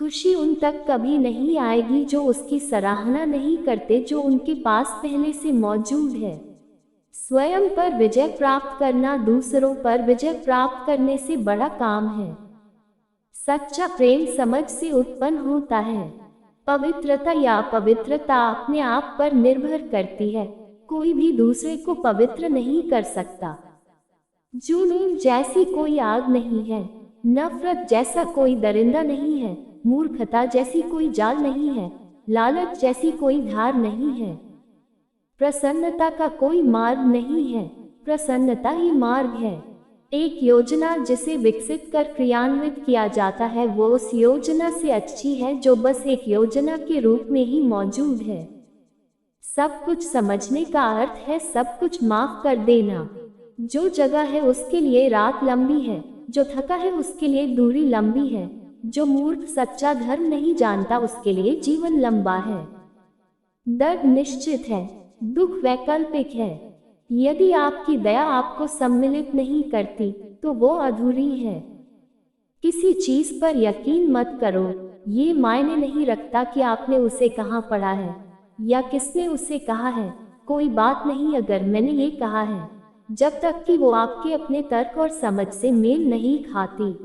खुशी उन तक कभी नहीं आएगी जो उसकी सराहना नहीं करते, जो उनके पास पहले से मौजूद है। स्वयं पर विजय प्राप्त करना दूसरों पर विजय प्राप्त करने से बड़ा काम है। सच्चा प्रेम समझ से उत्पन्न होता है। पवित्रता या अपवित्रता अपने आप पर निर्भर करती है। कोई भी दूसरे को पवित्र नहीं कर सकता। जुनून जैसी कोई आग नहीं है, नफरत जैसा कोई दरिंदा नहीं है, मूर्खता जैसी कोई जाल नहीं है, लालच जैसी कोई धार नहीं है। प्रसन्नता का कोई मार्ग नहीं है, प्रसन्नता ही मार्ग है। एक योजना जिसे विकसित कर क्रियान्वित किया जाता है वो उस योजना से अच्छी है जो बस एक योजना के रूप में ही मौजूद है। सब कुछ समझने का अर्थ है सब कुछ माफ कर देना। जो जगह है उसके लिए रात लंबी है, जो थका है उसके लिए दूरी लंबी है, जो मूर्ख सच्चा धर्म नहीं जानता उसके लिए जीवन लंबा है। दर्द निश्चित है, दुख वैकल्पिक है। यदि आपकी दया आपको सम्मिलित नहीं करती तो वो अधूरी है। किसी चीज पर यकीन मत करो, ये मायने नहीं रखता कि आपने उसे कहाँ पढ़ा है या किसने उसे कहा है। कोई बात नहीं अगर मैंने ये कहा है, जब तक कि वो आपके अपने तर्क और समझ से मेल नहीं खाती।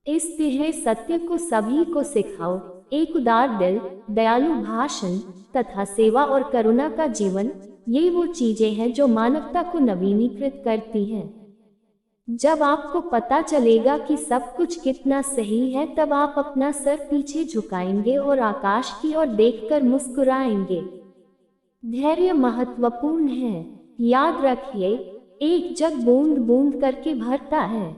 इस तिहरे सत्य को सभी को सिखाओ, एक उदार दिल, दयालु भाषण तथा सेवा और करुणा का जीवन, ये वो चीजें हैं जो मानवता को नवीनीकृत करती हैं। जब आपको पता चलेगा कि सब कुछ कितना सही है तब आप अपना सर पीछे झुकाएंगे और आकाश की ओर देखकर मुस्कुराएंगे। धैर्य महत्वपूर्ण है। याद रखिए, एक जग बूंद बूंद करके भरता है।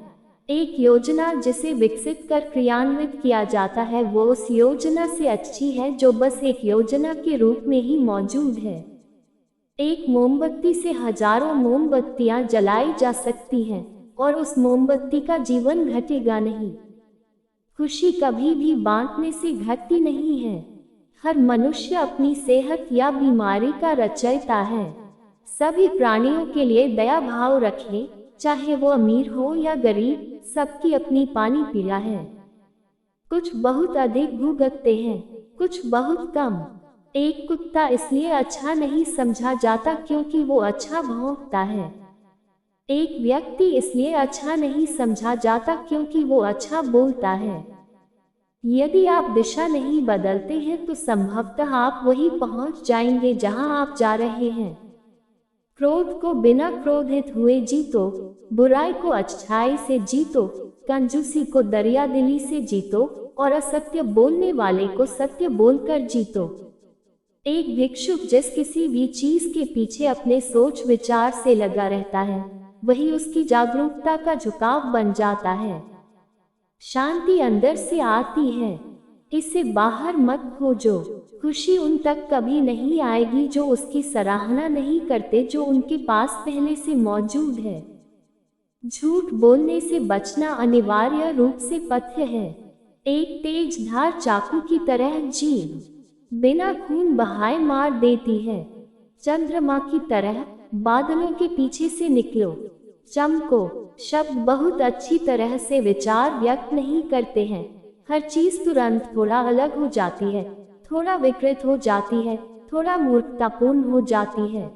एक योजना जिसे विकसित कर क्रियान्वित किया जाता है वो उस योजना से अच्छी है जो बस एक योजना के रूप में ही मौजूद है। एक मोमबत्ती से हजारों मोमबत्तियां जलाई जा सकती हैं और उस मोमबत्ती का जीवन घटेगा नहीं। खुशी कभी भी बांटने से घटती नहीं है। हर मनुष्य अपनी सेहत या बीमारी का रचयिता है। सभी प्राणियों के लिए दया भाव रखें, चाहे वो अमीर हो या गरीब, सबकी अपनी पानी पीला है। कुछ बहुत अधिक भुगतते हैं, कुछ बहुत कम। एक कुत्ता इसलिए अच्छा नहीं समझा जाता क्योंकि वो अच्छा भौंकता है। एक व्यक्ति इसलिए अच्छा नहीं समझा जाता क्योंकि वो अच्छा बोलता है। यदि आप दिशा नहीं बदलते हैं तो संभवतः आप वहीं पहुंच जाएंगे जहां आप जा रहे हैं। क्रोध को बिना क्रोधित हुए जीतो, बुराई को अच्छाई से जीतो, कंजूसी को दरियादिली से जीतो और असत्य बोलने वाले को सत्य बोलकर जीतो। एक भिक्षुक जिस किसी भी चीज के पीछे अपने सोच विचार से लगा रहता है वही उसकी जागरूकता का झुकाव बन जाता है। शांति अंदर से आती है, इसे बाहर मत खोजो। खुशी उन तक कभी नहीं आएगी जो उसकी सराहना नहीं करते, जो उनके पास पहले से मौजूद है। झूठ बोलने से बचना अनिवार्य रूप से पथ्य है। एक तेज धार चाकू की तरह जीभ बिना खून बहाए मार देती है। चंद्रमा की तरह बादलों के पीछे से निकलो, चमको। शब्द बहुत अच्छी तरह से विचार व्यक्त नहीं करते हैं। हर चीज तुरंत थोड़ा अलग हो जाती है, थोड़ा विकृत हो जाती है, थोड़ा मूर्खतापूर्ण हो जाती है।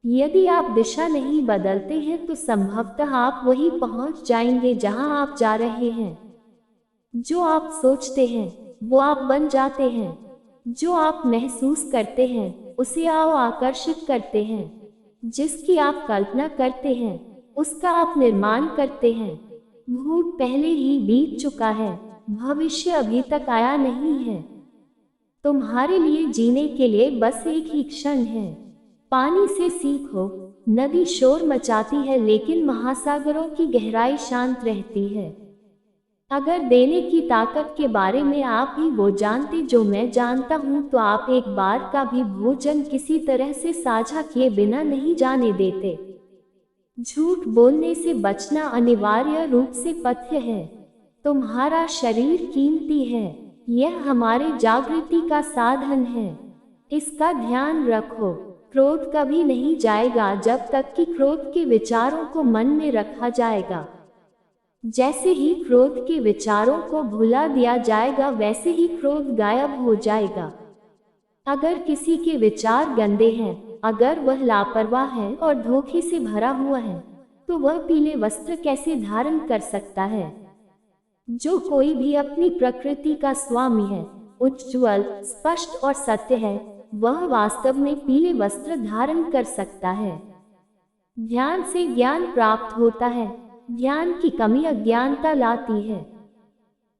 यदि आप दिशा नहीं बदलते हैं तो संभवतः आप वहीं पहुंच जाएंगे जहां आप जा रहे हैं। जो आप सोचते हैं वो आप बन जाते हैं। जो आप महसूस करते हैं उसे आप आकर्षित करते हैं। जिसकी आप कल्पना करते हैं उसका आप निर्माण करते हैं। भूत पहले ही बीत चुका है, भविष्य अभी तक आया नहीं है। तुम्हारे लिए जीने के लिए बस एक ही क्षण है। पानी से सीखो, नदी शोर मचाती है लेकिन महासागरों की गहराई शांत रहती है। अगर देने की ताकत के बारे में आप ही वो जानते जो मैं जानता हूँ तो आप एक बार का भी भोजन किसी तरह से साझा किए बिना नहीं जाने देते। झूठ बोलने से बचना अनिवार्य रूप से पथ्य है। तुम्हारा शरीर कीमती है, यह हमारे जागृति का साधन है, इसका ध्यान रखो। क्रोध कभी नहीं जाएगा जब तक कि क्रोध के विचारों को मन में रखा जाएगा। जैसे ही क्रोध के विचारों को भुला दिया जाएगा वैसे ही क्रोध गायब हो जाएगा। अगर किसी के विचार गंदे हैं, अगर वह लापरवाह है और धोखे से भरा हुआ है, तो वह पीले वस्त्र कैसे धारण कर सकता है? जो कोई भी अपनी प्रकृति का स्वामी है, उज्ज्वल, स्पष्ट और सत्य है, वह वास्तव में पीले वस्त्र धारण कर सकता है। ध्यान से ज्ञान प्राप्त होता है। ज्ञान की कमी अज्ञानता लाती है।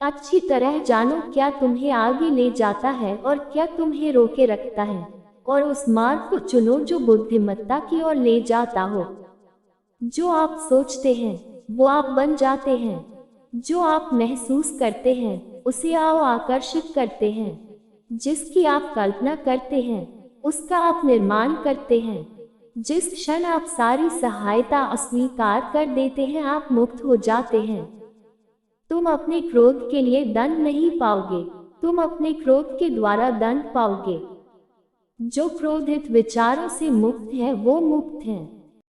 अच्छी तरह जानो क्या तुम्हें आगे ले जाता है और क्या तुम्हें रोके रखता है, और उस मार्ग को चुनो जो बुद्धिमत्ता की ओर ले जाता हो। जो आप सोचते हैं वो आप बन जाते हैं। जो आप महसूस करते हैं उसे आप आकर्षित करते हैं। जिसकी आप कल्पना करते हैं उसका आप निर्माण करते हैं। जिस क्षण आप सारी सहायता अस्वीकार कर देते हैं आप मुक्त हो जाते हैं। तुम अपने क्रोध के लिए दंड नहीं पाओगे, तुम अपने क्रोध के द्वारा दंड पाओगे। जो क्रोधित विचारों से मुक्त है वो मुक्त है।